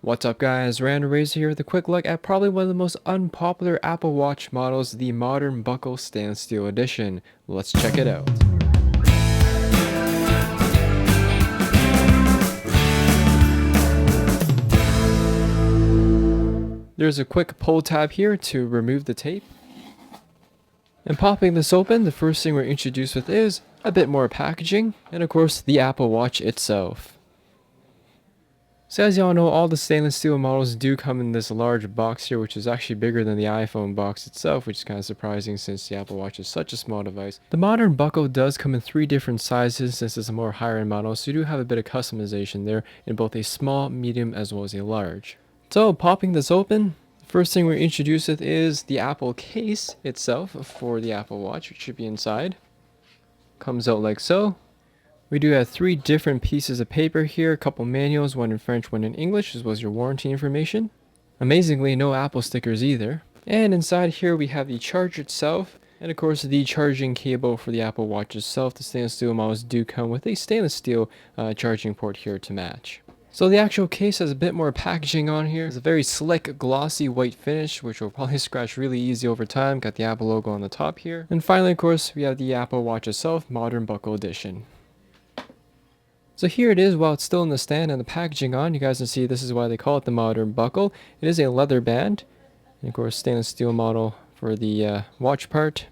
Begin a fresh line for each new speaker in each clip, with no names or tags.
What's up guys, Random Razor here with a quick look at probably one of the most unpopular Apple Watch models, the Modern Buckle Stainless Steel Edition. Let's check it out. There's a quick pull tab here to remove the tape. And popping this open, the first thing we're introduced with is a bit more packaging, and of course the Apple Watch itself. So as y'all know, all the stainless steel models do come in this large box here, which is actually bigger than the iPhone box itself, which is kind of surprising since the Apple Watch is such a small device. The modern buckle does come in 3 different sizes since it's a more higher end model, so you do have a bit of customization there in both a small, medium, as well as a large. So popping this open, the first thing we're introduced with is the Apple case itself for the Apple Watch, which should be inside. Comes out like so. We do have 3 different pieces of paper here, a couple manuals, one in French, one in English, as well as your warranty information. Amazingly, no Apple stickers either. And inside here we have the charger itself, and of course the charging cable for the Apple Watch itself. The stainless steel models do come with a stainless steel charging port here to match. So the actual case has a bit more packaging on here. It's a very slick, glossy white finish, which will probably scratch really easy over time. Got the Apple logo on the top here. And finally, of course, we have the Apple Watch itself, Modern Buckle Edition. So here it is while it's still in the stand and the packaging on. You guys can see this is why they call it the Modern Buckle. It is a leather band. And of course stainless steel model for the watch part.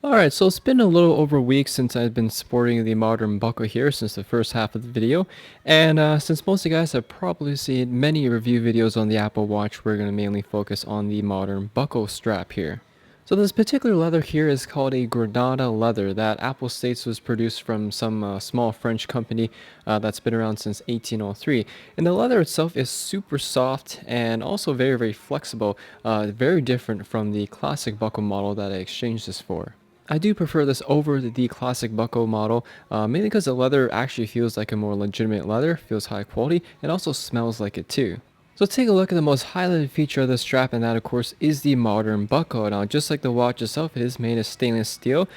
Alright, so it's been a little over a week since I've been sporting the Modern Buckle here since the first half of the video. And since most of you guys have probably seen many review videos on the Apple Watch, we're going to mainly focus on the Modern Buckle strap here. So this particular leather here is called a Granada Leather that Apple states was produced from some small French company that's been around since 1803. And the leather itself is super soft and also very, very flexible, very different from the classic buckle model that I exchanged this for. I do prefer this over the classic buckle model, mainly because the leather actually feels like a more legitimate leather, feels high quality, and also smells like it too. So let's take a look at the most highlighted feature of the strap, and that of course is the Modern Buckle. Now just like the watch itself, it is made of stainless steel,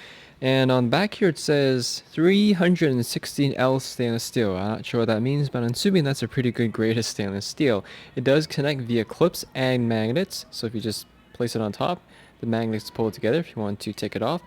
and on the back here it says 316L stainless steel. I'm not sure what that means, but I'm assuming that's a pretty good grade of stainless steel. It does connect via clips and magnets, so if you just place it on top, the magnets pull it together if you want to take it off.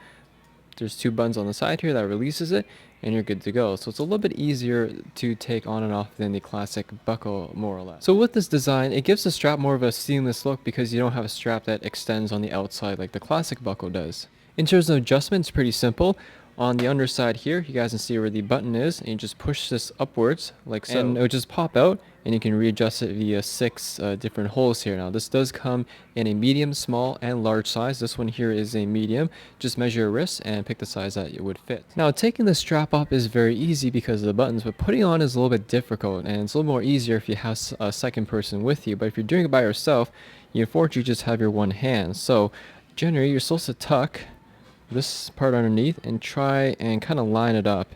There's 2 buttons on the side here that releases it, and you're good to go. So it's a little bit easier to take on and off than the classic buckle, more or less. So with this design, it gives the strap more of a seamless look because you don't have a strap that extends on the outside like the classic buckle does. In terms of adjustment, it's pretty simple. On the underside here, you guys can see where the button is, and you just push this upwards like so, and it'll just pop out, and you can readjust it via 6 different holes here. Now this does come in a medium, small, and large size. This one here is a medium. Just measure your wrist and pick the size that it would fit. Now taking the strap off is very easy because of the buttons, but putting on is a little bit difficult, and it's a little more easier if you have a second person with you. But if you're doing it by yourself, you unfortunately just have your one hand. So generally you're supposed to tuck this part underneath and try and kind of line it up.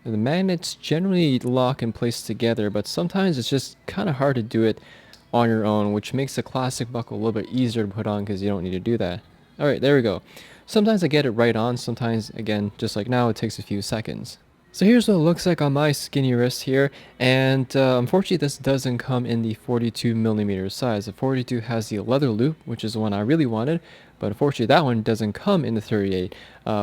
And the magnets generally lock in place together, but sometimes it's just kind of hard to do it on your own, which makes the classic buckle a little bit easier to put on because you don't need to do that. Alright, there we go. Sometimes I get it right on, sometimes, again, just like now, it takes a few seconds. So here's what it looks like on my skinny wrist here, and unfortunately this doesn't come in the 42mm size. The 42 has the leather loop, which is the one I really wanted, but unfortunately that one doesn't come in the 38,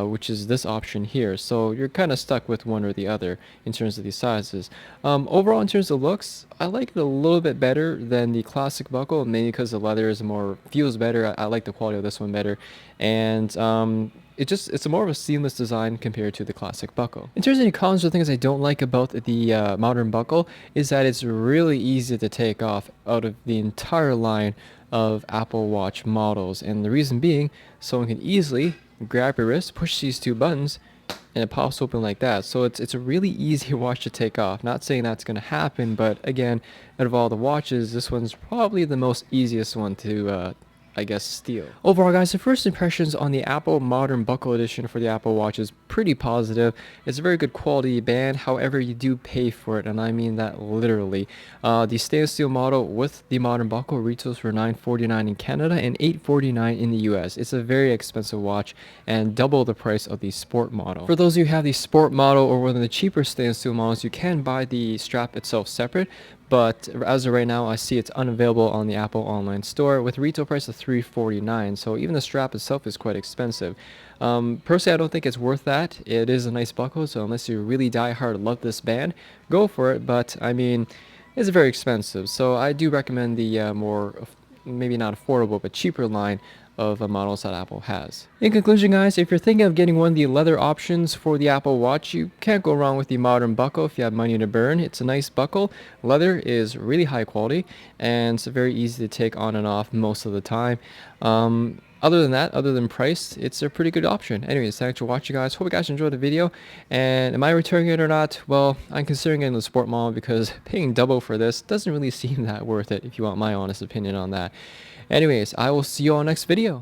which is this option here. So you're kind of stuck with one or the other in terms of these sizes. Overall, in terms of looks, I like it a little bit better than the classic buckle, mainly because the leather is feels better. I like the quality of this one better, and it's a more of a seamless design compared to the classic buckle. In terms of the cons or things I don't like about the Modern Buckle is that it's really easy to take off out of the entire line of Apple Watch models, and the reason being, someone can easily grab your wrist, push these 2 buttons, and it pops open like that. So it's a really easy watch to take off. Not saying that's going to happen, but again, out of all the watches, this one's probably the most easiest one to I guess steal. Overall guys, the first impressions on the Apple Modern Buckle Edition for the Apple Watch is pretty positive. It's a very good quality band, however you do pay for it, and I mean that literally. The stainless steel model with the modern buckle retails for $949 in Canada and $849 in the US. It's a very expensive watch and double the price of the sport model. For those of you who have the sport model or one of the cheaper stainless steel models, you can buy the strap itself separate, but as of right now, I see it's unavailable on the Apple online store with retail price of $349. So even the strap itself is quite expensive. Personally, I don't think it's worth that. It is a nice buckle, so unless you really die hard love this band, go for it. But I mean, it's very expensive. So I do recommend the more, maybe not affordable, but cheaper line of models that Apple has. In conclusion, guys, if you're thinking of getting one of the leather options for the Apple Watch, you can't go wrong with the modern buckle if you have money to burn. It's a nice buckle. Leather is really high quality, and it's very easy to take on and off most of the time. Other than that, other than price, it's a pretty good option. Anyways, thanks for watching, guys. Hope you guys enjoyed the video. And am I returning it or not? Well, I'm considering getting the sport model because paying double for this doesn't really seem that worth it, if you want my honest opinion on that. Anyways, I will see you all next video.